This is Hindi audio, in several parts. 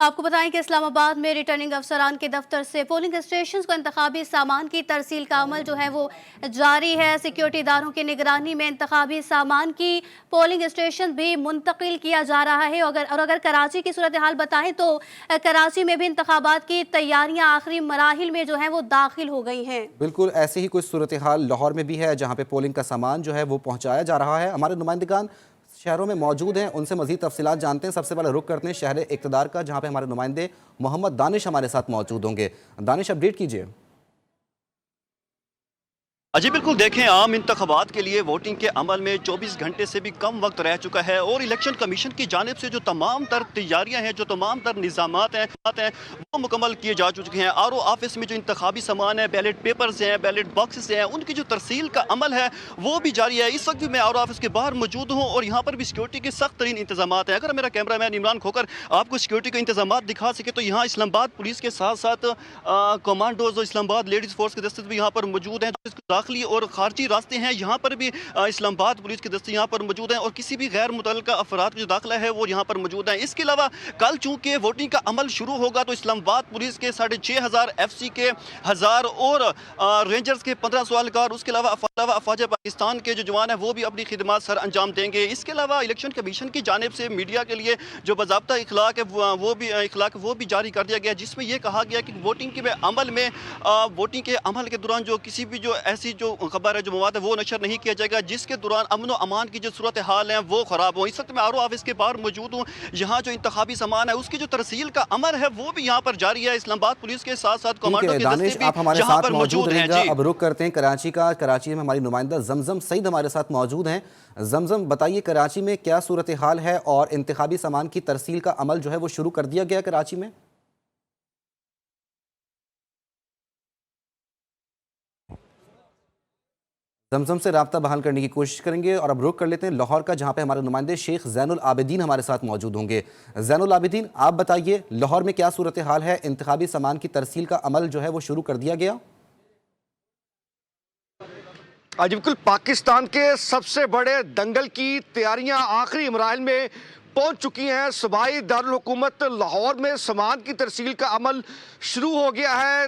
आपको बताएं कि इस्लामाबाद में रिटर्निंग अफसरान के दफ्तर से पोलिंग स्टेशन को इंतखाबी सामान की तरसील का अमल जो है वो जारी है। सिक्योरिटी इदारों की निगरानी में इंतखाबी सामान की पोलिंग स्टेशन भी मुंतकिल किया जा रहा है। अगर कराची की सूरत हाल बताएं तो कराची में भी इंतखाबात की तैयारियां आखिरी मराहिल में जो है वो दाखिल हो गई हैं। बिल्कुल ऐसे ही कुछ सूरत हाल लाहौर में भी है, जहाँ पे पोलिंग का सामान जो है वो पहुँचाया जा रहा है। हमारे नुमाइंदगान शहरों में मौजूद हैं, उनसे मजीद तफसीलात जानते हैं। सबसे पहले रुख करते हैं शहर इक़्तिदार का, जहाँ पे हमारे नुमाइंदे मोहम्मद दानिश हमारे साथ मौजूद होंगे। दानिश, अपडेट कीजिए। अजी बिल्कुल, देखें आम इंतखाबात के लिए वोटिंग के अमल में 24 घंटे से भी कम वक्त रह चुका है और इलेक्शन कमीशन की जानिब से जो तमाम तर तैयारियां हैं, जो तमाम तर निज़ामात हैं वो मुकम्मल किए जा चुके हैं। आर ओ ऑफिस में जो इंतखाबी सामान है, बैलेट पेपर्स हैं, बैलेट बॉक्सेस हैं, उनकी जो तरसील का अमल है वो भी जारी है। इस वक्त भी मैं आर ओ ऑफिस के बाहर मौजूद हूँ और यहाँ पर भी सिक्योरिटी के सख्त तरीन इंतजाम हैं। अगर मेरा कैमरा मैन इमरान खोकर आपको सिक्योरिटी के इंतजाम दिखा सके तो यहाँ इस्लामाबाद पुलिस के साथ साथ कमांडोज और इस्लामाबाद लेडीज़ फोर्स के दस्ते भी यहाँ पर मौजूद हैं। दाखिली और खारजी रास्ते हैं, यहाँ पर भी इस्लामाबाद पुलिस के दस्ते यहाँ पर मौजूद हैं और किसी भी गैर मुतल्लिका अफराद का जो दाखिला है वो यहाँ पर मौजूद है। इसके अलावा कल चूँकि वोटिंग का अमल शुरू होगा तो इस्लामाबाद पुलिस के 6,500 FC के 1000 और रेंजर्स के 1500 एहलकार, उसके अलावा अफवाज पाकिस्तान के जो जवान हैं वो भी अपनी खिदमत सर अंजाम देंगे। इसके अलावा इलेक्शन कमीशन की जानिब से मीडिया के लिए जो बाज़ाब्ता इखलाक है वो भी जारी कर दिया गया, जिसमें यह कहा गया कि वोटिंग के अमल में वोटिंग के अमल के दौरान जो किसी भी जो ऐसी जो खबर है, जो मवाद है वो नशर नहीं किया जाएगा जिसके दौरान अमन व अमान की जो सूरत हाल है वो ख़राब हो। इस वक्त मैं आर ओ ऑफिस के बाहर मौजूद हूँ। यहाँ जो इंतखाबी सामान है उसकी जो तरसील का अमल है वो भी यहाँ पर जारी है। इस्लामाबाद पुलिस के साथ साथ कमांडो के दस्ते भी आप हमारे यहाँ साथ पर मौजूद हैं। रहेगा। अब रुख करते हैं कराची का। कराची में हमारी नुमाइंदा जमजम सईद हमारे साथ मौजूद हैं। जमजम, बताइए कराची में क्या सूरत हाल है और इंतखाबी सामान की तरसील का अमल जो है वो शुरू कर दिया गया कराची में? जमजम से राब्ता बहाल करने की कोशिश करेंगे और अब रुख कर लेते हैं लाहौर का, जहां पे हमारे नुमाइंदे शेख ज़ैनुल आबिदीन हमारे साथ मौजूद होंगे। ज़ैनुल आबिदीन, आप बताइए लाहौर में क्या सूरत हाल है? इंतखाबी सामान की तरसील का अमल जो है वो शुरू कर दिया गया? आज बिल्कुल पाकिस्तान के सबसे बड़े दंगल की तैयारियां आखिरी मराहिल में पहुंच चुकी हैं। सूबाई दारुल हुकूमत लाहौर में सामान की तरसील का अमल शुरू हो गया है।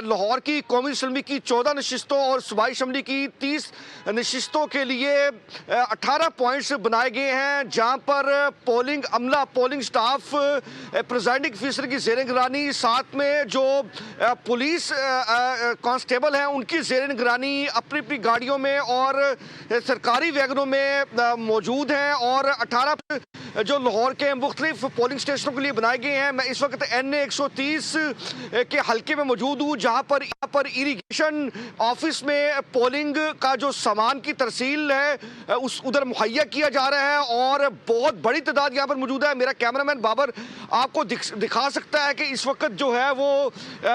लाहौर की कौमी असम्बली की 14 नशिस्तों और सूबाई असम्बली की 30 नशिस्तों के लिए 18 पॉइंट्स बनाए गए हैं, जहां पर पोलिंग अमला, पोलिंग स्टाफ, प्रिजाइडिंग ऑफिसर की ज़ेर निगरानी, साथ में जो पुलिस कांस्टेबल हैं उनकी ज़ेर निगरानी अपनी अपनी गाड़ियों में और सरकारी वैगनों में मौजूद हैं। और 18 जो लाहौर के मुख्तलिफ पोलिंग स्टेशनों के लिए बनाए गए हैं। मैं इस वक्त NA 130 के हल्के में मौजूद हूँ, जहाँ पर इरिगेशन ऑफिस में पोलिंग का जो सामान की तरसील है उधर मुहैया किया जा रहा है और बहुत बड़ी तादाद यहाँ पर मौजूद है। मेरा कैमरामैन बाबर आपको दिखा सकता है कि इस वक्त जो है वो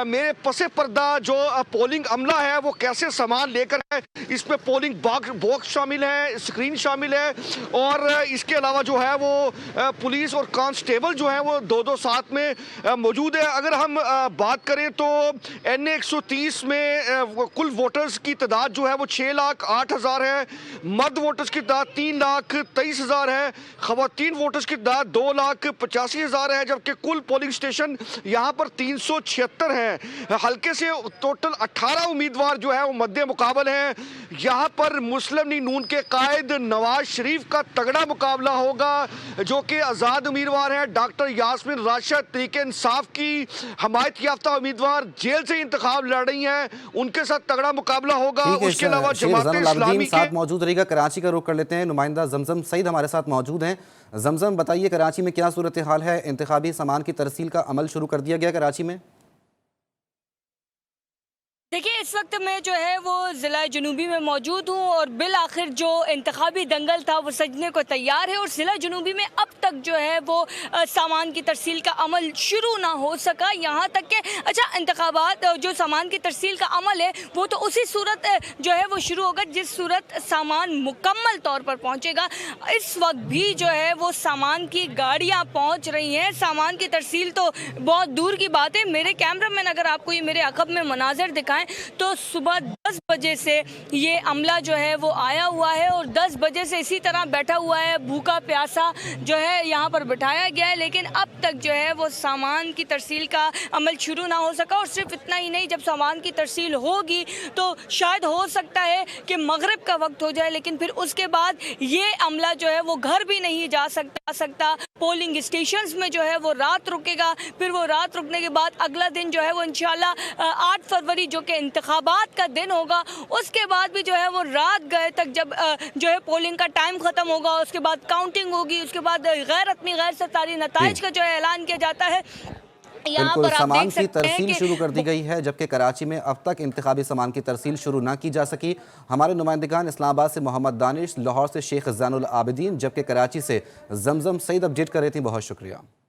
मेरे पसे पर्दा जो पोलिंग अमला है वो कैसे सामान लेकर है। इसमें पोलिंग बॉक्स शामिल है, स्क्रीन शामिल है और इसके अलावा जो है वो पुलिस और कांस्टेबल जो है वो दो साथ में मौजूद है। अगर हम बात करें तो NA 130 में कुल वोटर्स की तादाद जो है वो 6,08,000 है। मर्द वोटर्स की तादाद 3,23,000 है। खवातीन वोटर्स की तादाद 2,85,000 है, जबकि कुल पोलिंग स्टेशन यहाँ पर 376 हैं। हल्के से टोटल 18 उम्मीदवार जो है वो मद्दे मुकाबल हैं। यहाँ पर मुस्लिम लीग नून के कायद नवाज शरीफ का तगड़ा मुकाबला होगा, जो कि आज़ाद उम्मीदवार हैं। डॉक्टर यास्मीन राशिद तरीके इंसाफ की हमायत याफ्ता उम्मीदवार जेल से इंतखाब लड़ रही हैं, उनके साथ तगड़ा मुकाबला होगा। उसके अलावा जमात इस्लामी साथ मौजूद रहेगा। कराची का रुख कर लेते हैं। नुमाइंदा जमजम सईद हमारे साथ मौजूद हैं। जमजम, बताइए कराची में क्या सूरत हाल है? इंतखाबी सामान की तरसील का अमल शुरू कर दिया गया कराची में? देखिए, इस वक्त मैं जो है वो ज़िला जनूबी में मौजूद हूँ और बिल आखिर जो इंतखाबी दंगल था वो सजने को तैयार है और ज़िला जनूबी में अब तक जो है वो सामान की तरसील का अमल शुरू ना हो सका। यहाँ तक कि इंतखाबात जो सामान की तरसील का अमल है वो तो उसी सूरत जो है वो शुरू होगा जिस सूरत सामान मुकम्मल तौर पर पहुँचेगा। इस वक्त भी जो है वो सामान की गाड़ियाँ पहुँच रही हैं। सामान की तरसील तो बहुत दूर की बात है। मेरे कैमरा मैन अगर आपको ये मेरे अकब में मनाजर दिखाएं तो सुबह 10 बजे से ये अमला जो है वो आया हुआ है और 10 बजे से इसी तरह बैठा हुआ है, भूखा प्यासा जो है यहाँ पर बिठाया गया है। लेकिन अब तक जो है वो सामान की तरसील का अमल शुरू ना हो सका। और सिर्फ इतना ही नहीं, जब सामान की तरसील होगी तो शायद हो सकता है कि मगरिब का वक्त हो जाए, लेकिन फिर उसके बाद ये अमला जो है वो घर भी नहीं जा सकता। पोलिंग स्टेशंस में जो है वो रात रुकेगा। फिर वो रात रुकने के बाद अगला दिन जो है वो इंशाल्लाह 8 फरवरी जो कि इंतखाबात का दिन होगा, उसके बाद भी जो है वो रात गए तक जब जो है पोलिंग का टाइम ख़त्म होगा, उसके बाद काउंटिंग होगी, उसके बाद गैर हतमी गैर सरकारी नताइज का जो है ऐलान किया जाता है। यहाँ बिल्कुल, पर आप सामान देख की सकते हैं तरसील कि शुरू कर दी गई है, जबकि कराची में अब तक इंतखाबी सामान की तरसील शुरू ना की जा सकी। हमारे नुमाइंदगान इस्लामाबाद से मोहम्मद दानिश, लाहौर से शेख ज़ैनुल आबिदीन, जबकि कराची से जमजम सईद अपडेट कर रही थी। बहुत शुक्रिया।